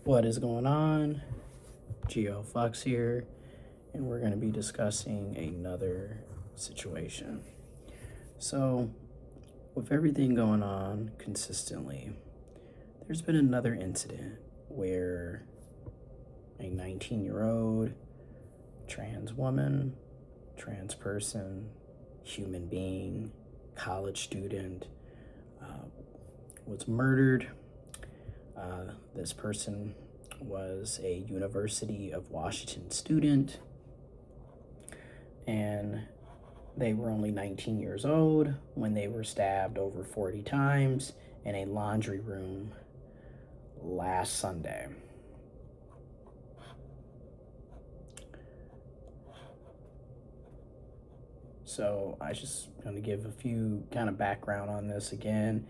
What is going on? Geo Fox here, and we're going to be discussing another situation. So, with everything going on consistently, there's been another incident where a 19-year-old trans woman, trans person, human being, college student was murdered. This person was a University of Washington student, and they were only 19 years old when they were stabbed over 40 times in a laundry room last Sunday. So I just going to give a few kind of background on this again.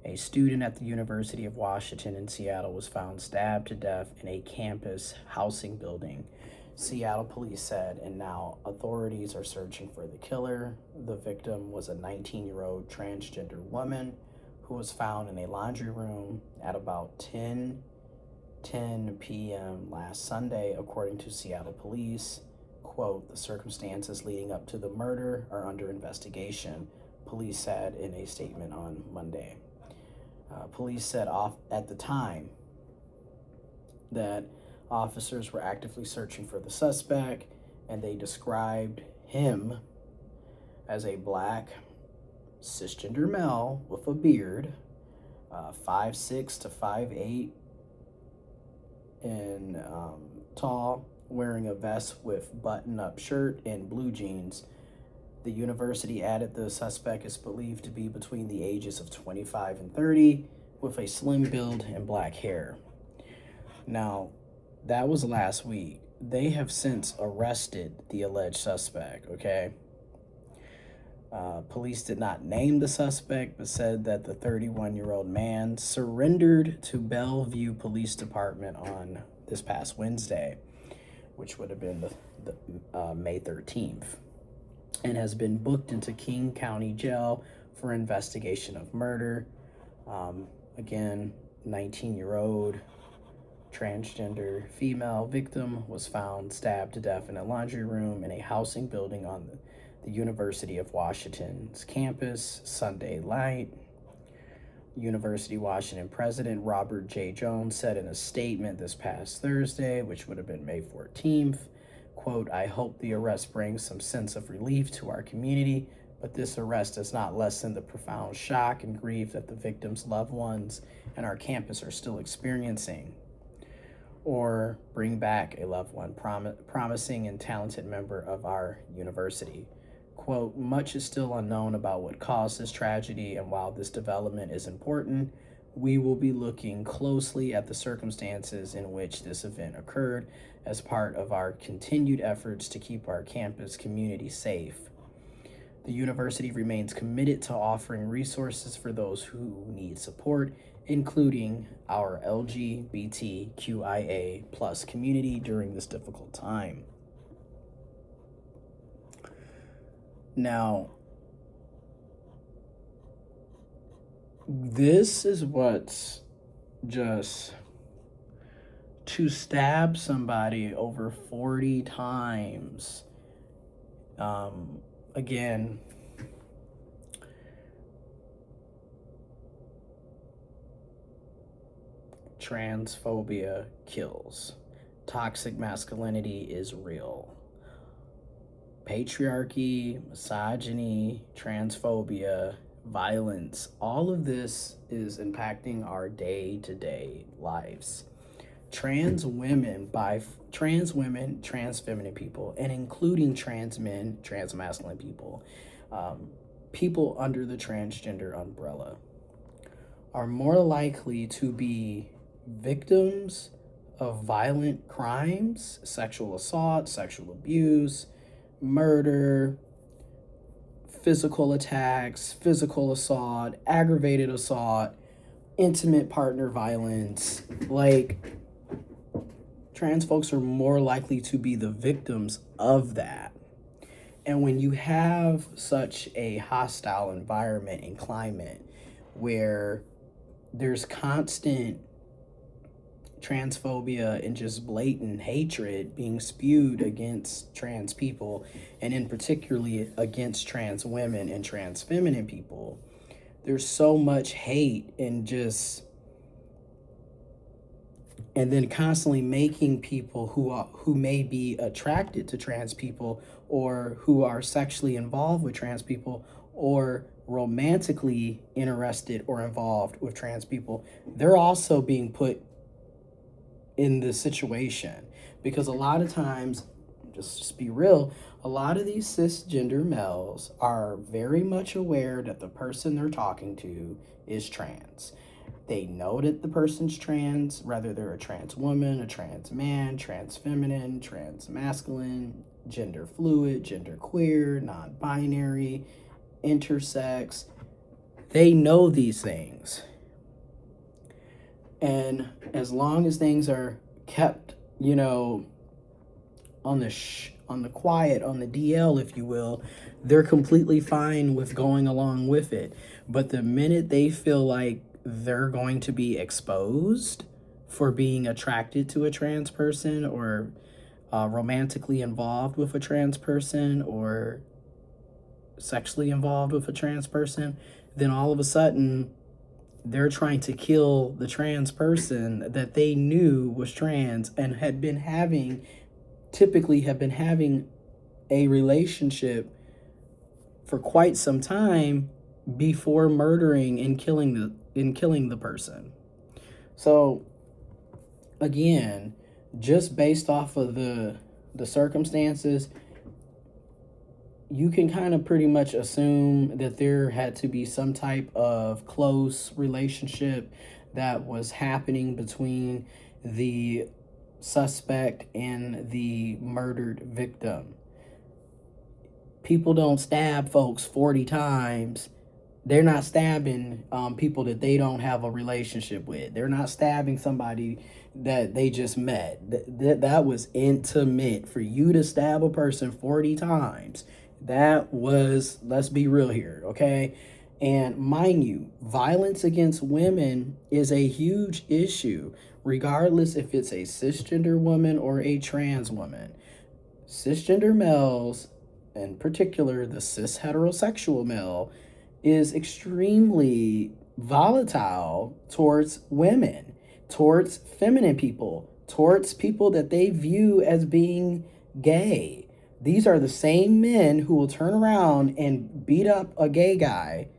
A student at the University of Washington in Seattle was found stabbed to death in a campus housing building, Seattle police said, and now authorities are searching for the killer. The victim was a 19-year-old transgender woman who was found in a laundry room at about 10 p.m. last Sunday, according to Seattle police. Quote, the circumstances leading up to the murder are under investigation, police said in a statement on Monday. Police said off at the time that officers were actively searching for the suspect, and they described him as a black cisgender male with a beard, 5'6" to 5'8", and tall, wearing a vest with button-up shirt and blue jeans. The university added the suspect is believed to be between the ages of 25 and 30, with a slim build and black hair. Now, that was last week. They have since arrested the alleged suspect, okay? Police did not name the suspect, but said that the 31-year-old man surrendered to Bellevue Police Department on this past Wednesday, which would have been the May 13th, and has been booked into King County Jail for investigation of murder. Again, 19-year-old transgender female victim was found stabbed to death in a laundry room in a housing building on the University of Washington's campus Sunday night. University of Washington President Robert J. Jones said in a statement this past Thursday, which would have been May 14th, quote, I hope the arrest brings some sense of relief to our community, but this arrest does not lessen the profound shock and grief that the victim's loved ones and our campus are still experiencing, or bring back a loved one, promising and talented member of our university. Quote, much is still unknown about what caused this tragedy, and while this development is important, we will be looking closely at the circumstances in which this event occurred as part of our continued efforts to keep our campus community safe. The university remains committed to offering resources for those who need support, including our LGBTQIA plus community during this difficult time. Now, this is what's just to stab somebody over 40 times. Again, transphobia kills. Toxic masculinity is real. Patriarchy, misogyny, transphobia, violence, all of this is impacting our day-to-day lives. Trans women, trans feminine people, and including trans men, trans masculine people, people under the transgender umbrella, are more likely to be victims of violent crimes, sexual assault, sexual abuse, murder, physical attacks, physical assault, aggravated assault, intimate partner violence. Like, trans folks are more likely to be the victims of that. And when you have such a hostile environment and climate where there's constant transphobia and just blatant hatred being spewed against trans people, and in particularly against trans women and trans feminine people. There's so much hate and then constantly making people who may be attracted to trans people, or who are sexually involved with trans people, or romantically interested or involved with trans people, they're also being put in this situation. Because a lot of times, just be real, a lot of these cisgender males are very much aware that the person they're talking to is trans. They know that the person's trans, whether they're a trans woman, a trans man, trans feminine, trans masculine, gender fluid, gender queer, non-binary, intersex. They know these things. And as long as things are kept, on the quiet, on the DL, if you will, they're completely fine with going along with it. But the minute they feel like they're going to be exposed for being attracted to a trans person, or romantically involved with a trans person, or sexually involved with a trans person, then all of a sudden they're trying to kill the trans person that they knew was trans and typically have been having a relationship for quite some time before murdering and killing the person. So again, just based off of the circumstances, you can kind of pretty much assume that there had to be some type of close relationship that was happening between the suspect and the murdered victim. People don't stab folks 40 times. They're not stabbing people that they don't have a relationship with. They're not stabbing somebody that they just met. That was intimate. For you to stab a person 40 times, that was, let's be real here, okay? And mind you, violence against women is a huge issue, regardless if it's a cisgender woman or a trans woman. Cisgender males, in particular the cis heterosexual male, is extremely volatile towards women, towards feminine people, towards people that they view as being gay. These are the same men who will turn around and beat up a gay guy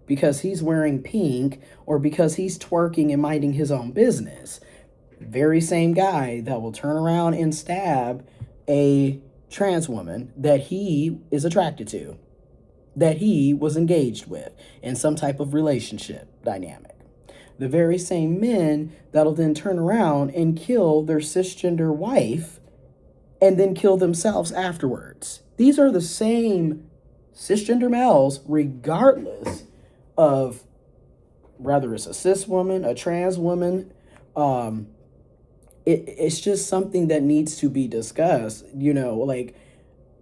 because he's wearing pink, or because he's twerking and minding his own business. Very same guy that will turn around and stab a trans woman that he is attracted to, that he was engaged with in some type of relationship dynamic. The very same men that'll then turn around and kill their cisgender wife and then kill themselves afterwards. These are the same cisgender males, regardless of whether it's a cis woman, a trans woman. It's just something that needs to be discussed, and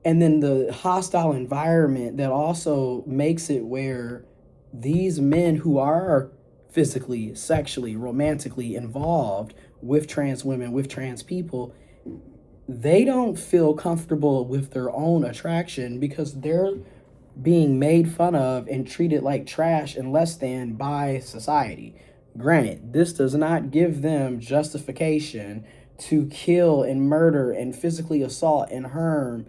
then the hostile environment that also makes it where these men who are physically, sexually, romantically involved with trans women, with trans people, they don't feel comfortable with their own attraction because they're being made fun of and treated like trash and less than by society. Granted, this does not give them justification to kill and murder and physically assault and harm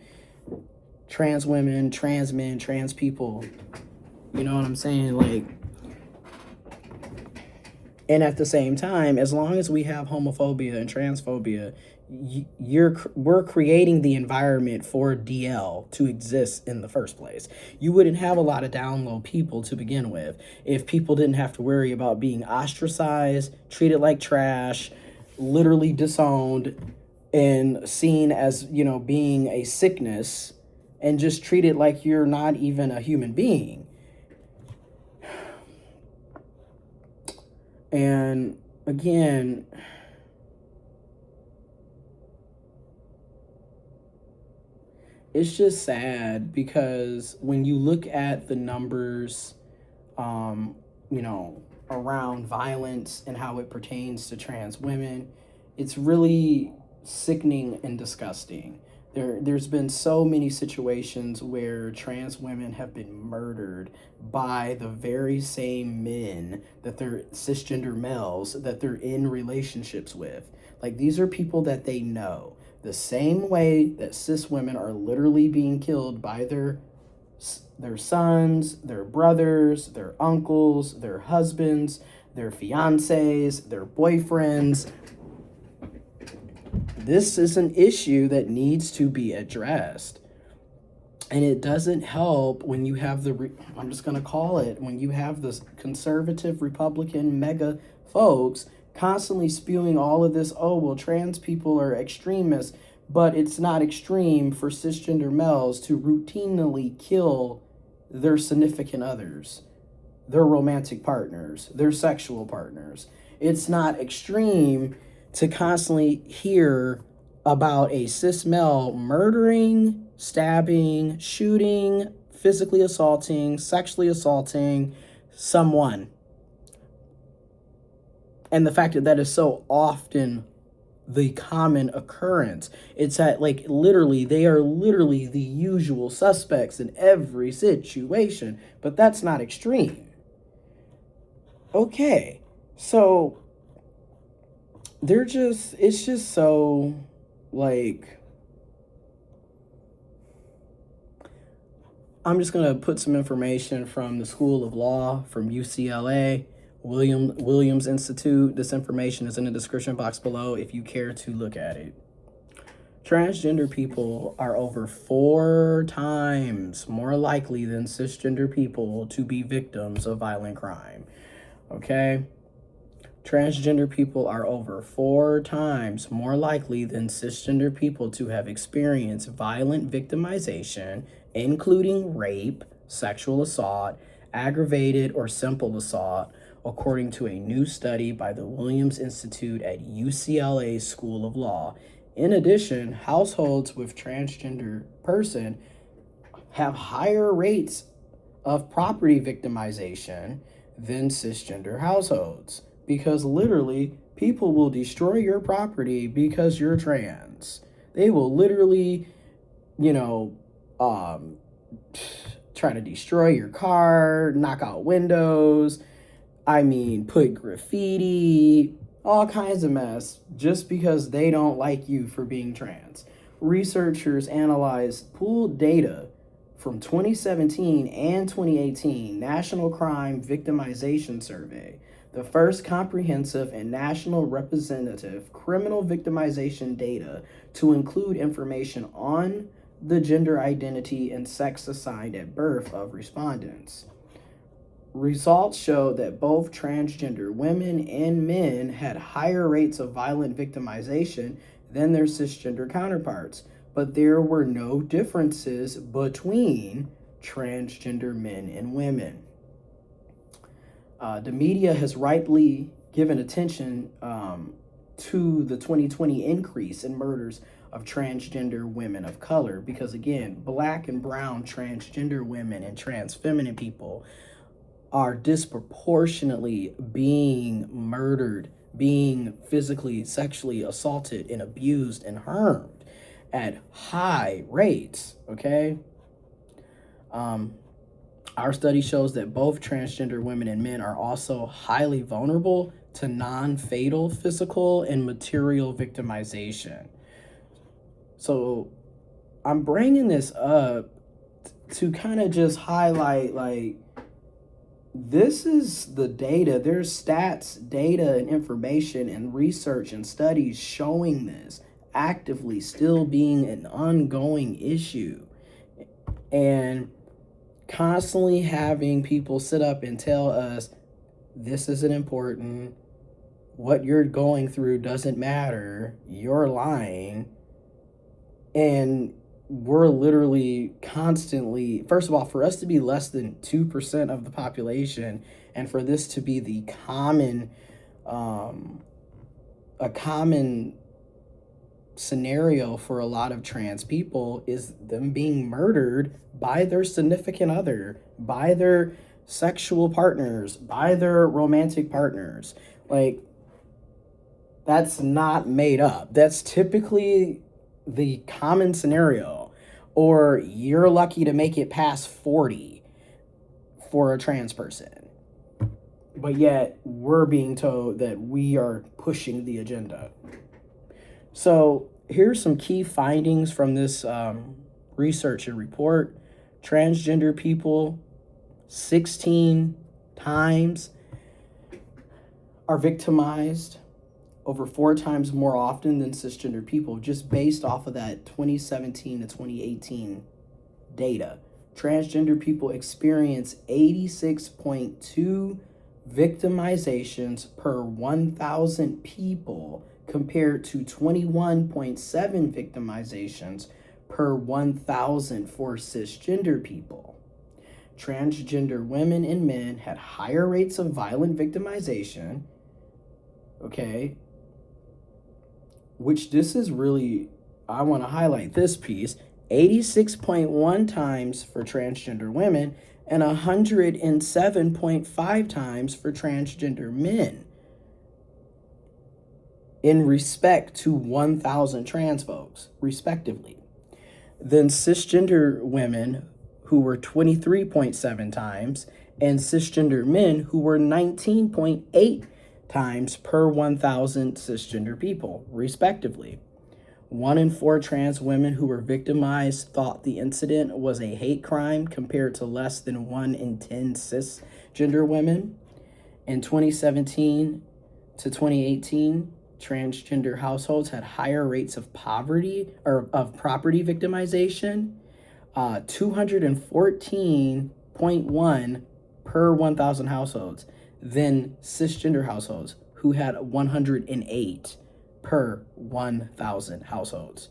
trans women, trans men, trans people. You know what I'm saying? And at the same time, as long as we have homophobia and transphobia, we're creating the environment for DL to exist in the first place. You wouldn't have a lot of down low people to begin with if people didn't have to worry about being ostracized, treated like trash, literally disowned, and seen as, being a sickness, and just treated like you're not even a human being. And again, it's just sad because when you look at the numbers, around violence and how it pertains to trans women, It's really sickening and disgusting. There's been so many situations where trans women have been murdered by the very same men that they're cisgender males that they're in relationships with. Like, these are people that they know. The same way that cis women are literally being killed by their sons, their brothers, their uncles, their husbands, their fiancés, their boyfriends. This is an issue that needs to be addressed. And it doesn't help when you have I'm just going to call it, when you have the conservative Republican mega folks constantly spewing all of this, oh, well, trans people are extremists, but it's not extreme for cisgender males to routinely kill their significant others, their romantic partners, their sexual partners. It's not extreme to constantly hear about a cis male murdering, stabbing, shooting, physically assaulting, sexually assaulting someone. And the fact that that is so often the common occurrence. It's that, like, literally, they are literally the usual suspects in every situation, but that's not extreme. Okay, so it's just so, like, I'm just going to put some information from the School of Law, from UCLA, Williams Institute. This information is in the description box below if you care to look at it. Transgender people are over 4 times more likely than cisgender people to be victims of violent crime. Okay? Transgender people are over 4 times more likely than cisgender people to have experienced violent victimization, including rape, sexual assault, aggravated or simple assault, according to a new study by the Williams Institute at UCLA School of Law. In addition, households with transgender person have higher rates of property victimization than cisgender households, because literally people will destroy your property because you're trans. They will literally, try to destroy your car, knock out windows, put graffiti, all kinds of mess, just because they don't like you for being trans. Researchers analyzed pooled data from 2017 and 2018 National Crime Victimization Survey, the first comprehensive and national representative criminal victimization data to include information on the gender identity and sex assigned at birth of respondents. Results showed that both transgender women and men had higher rates of violent victimization than their cisgender counterparts, but there were no differences between transgender men and women. The media has rightly given attention to the 2020 increase in murders of transgender women of color, because again, Black and brown transgender women and trans feminine people are disproportionately being murdered, being physically, sexually assaulted and abused and harmed at high rates, okay? Our study shows that both transgender women and men are also highly vulnerable to non-fatal physical and material victimization. So I'm bringing this up to kind of just highlight, like, this is the data. There's stats, data, and information and research and studies showing this actively still being an ongoing issue. And constantly having people sit up and tell us this isn't important, what you're going through doesn't matter, you're lying. And we're literally constantly, first of all, for us to be less than 2% of the population, and for this to be the common, a common scenario for a lot of trans people, is them being murdered by their significant other, by their sexual partners, by their romantic partners. Like, That's not made up. That's typically the common scenario. Or you're lucky to make it past 40 for a trans person. But yet we're being told that we are pushing the agenda. So here's some key findings from this research and report. Transgender people 16 times are victimized, over 4 times more often than cisgender people, just based off of that 2017 to 2018 data. Transgender people experience 86.2 victimizations per 1,000 people compared to 21.7 victimizations per 1,000 for cisgender people. Transgender women and men had higher rates of violent victimization, okay, which this is really, I want to highlight this piece, 86.1 times for transgender women and 107.5 times for transgender men in respect to 1,000 trans folks, respectively. Then cisgender women, who were 23.7 times, and cisgender men, who were 19.8 times per 1,000 cisgender people, respectively. 1 in 4 trans women who were victimized thought the incident was a hate crime, compared to less than 1 in 10 cisgender women. In 2017 to 2018, transgender households had higher rates of poverty or of property victimization, 214.1 per 1,000 households, than cisgender households, who had 108 per 1,000 households.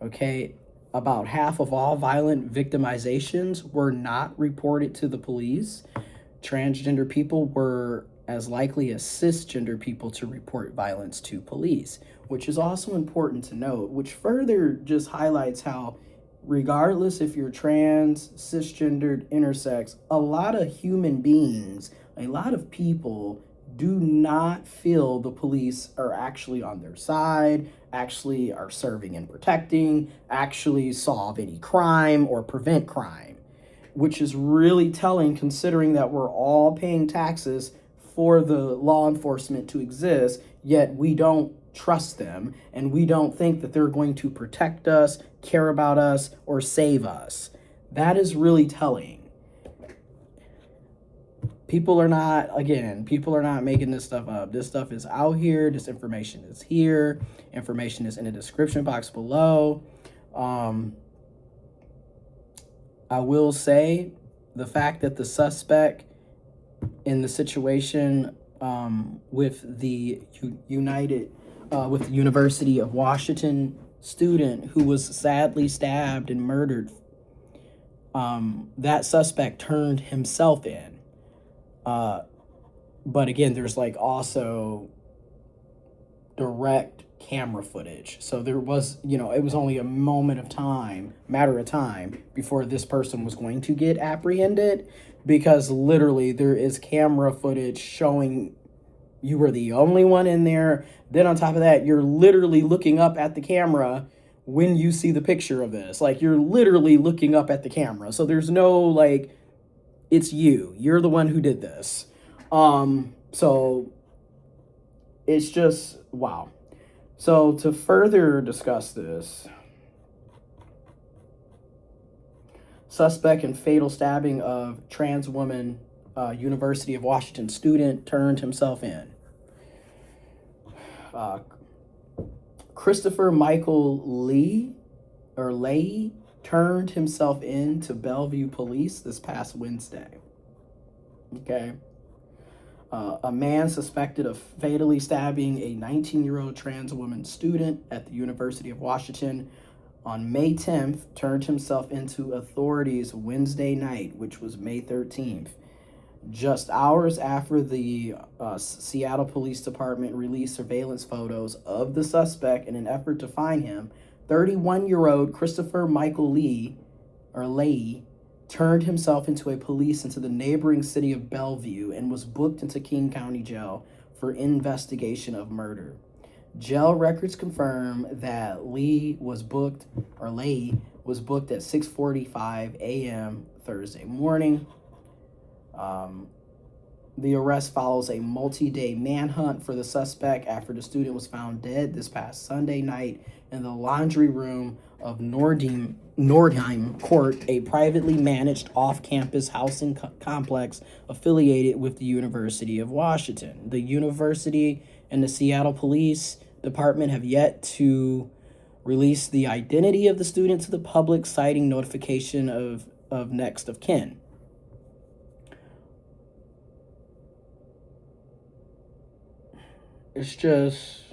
Okay, about half of all violent victimizations were not reported to the police. Transgender people were as likely as cisgender people to report violence to police, which is also important to note, which further just highlights how, regardless if you're trans, cisgendered, intersex, a lot of human beings, a lot of people do not feel the police are actually on their side, actually are serving and protecting, actually solve any crime or prevent crime, which is really telling, considering that we're all paying taxes for the law enforcement to exist, yet we don't trust them and we don't think that they're going to protect us, care about us, or save us. That is really telling. People are not making this stuff up. This stuff is out here. This information is here. Information is in the description box below. I will say the fact that the suspect in the situation with the University of Washington student who was sadly stabbed and murdered, that suspect turned himself in. But again, there's like also direct camera footage. So there was, it was only a matter of time before this person was going to get apprehended, because literally there is camera footage showing you were the only one in there. Then on top of that, you're literally looking up at the camera when you see the picture of this. Like, you're literally looking up at the camera. So there's no, it's you're the one who did this. So it's just, wow. So to further discuss this, suspect in fatal stabbing of trans woman, University of Washington student turned himself in. Christopher Michael Lee turned himself in to Bellevue police this past Wednesday. Okay. A man suspected of fatally stabbing a 19-year-old trans woman student at the University of Washington on May 10th turned himself into authorities Wednesday night, which was May 13th. Just hours after the Seattle Police Department released surveillance photos of the suspect in an effort to find him, 31-year-old Christopher Michael Lee turned himself into the neighboring city of Bellevue and was booked into King County Jail for investigation of murder. Jail records confirm that Lee was booked at 6:45 a.m. Thursday morning. The arrest follows a multi-day manhunt for the suspect after the student was found dead this past Sunday night in the laundry room of Nordheim Court, a privately managed off-campus housing complex affiliated with the University of Washington. The university and the Seattle Police Department have yet to release the identity of the student to the public, citing notification of next of kin. It's just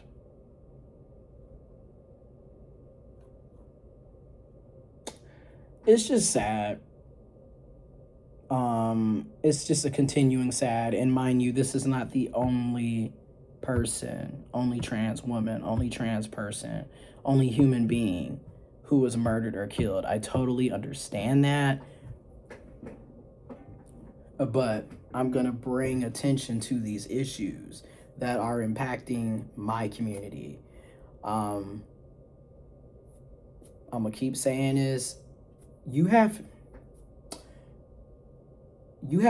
sad. It's just a continuing sad, and mind you, this is not the only person, only trans woman, only trans person, only human being who was murdered or killed. I totally understand that, but I'm gonna bring attention to these issues that are impacting my community. I'm gonna keep saying is you have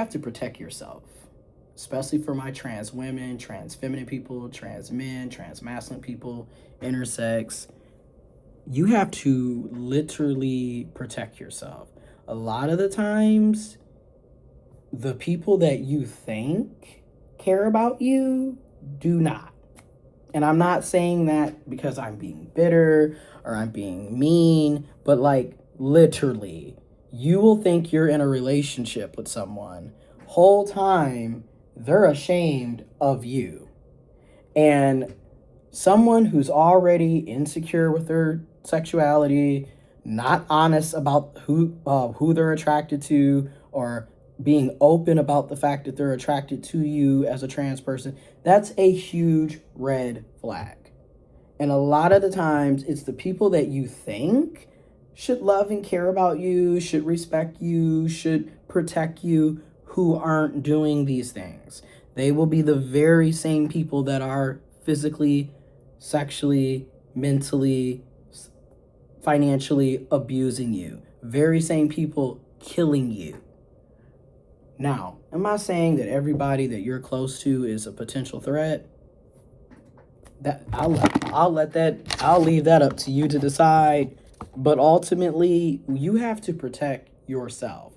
to protect yourself, especially for my trans women, trans feminine people, trans men, trans masculine people, intersex. You have to literally protect yourself. A lot of the times, the people that you think care about you do not. And I'm not saying that because I'm being bitter or I'm being mean, but like literally, you will think you're in a relationship with someone. Whole time, they're ashamed of you. And someone who's already insecure with their sexuality, not honest about who they're attracted to, or being open about the fact that they're attracted to you as a trans person, that's a huge red flag. And a lot of the times, it's the people that you think should love and care about you, should respect you, should protect you, who aren't doing these things. They will be the very same people that are physically, sexually, mentally, financially abusing you. Very same people killing you. Now, am I saying that everybody that you're close to is a potential threat? That I'll leave that up to you to decide. But ultimately, you have to protect yourself.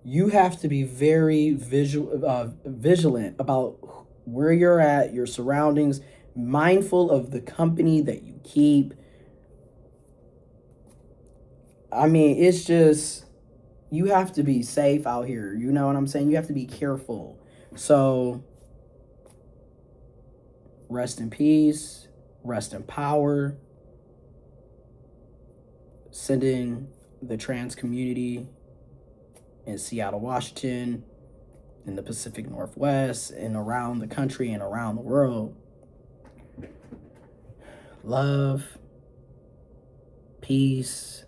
You have to be very vigilant about where you're at, your surroundings, mindful of the company that you keep. I mean, it's just, you have to be safe out here. You know what I'm saying? You have to be careful. So, rest in peace, rest in power. Sending the trans community in Seattle, Washington, in the Pacific Northwest, and around the country and around the world, love, peace,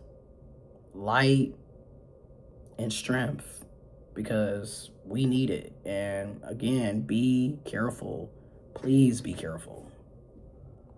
light, and strength, because we need it. And again, be careful. Please be careful.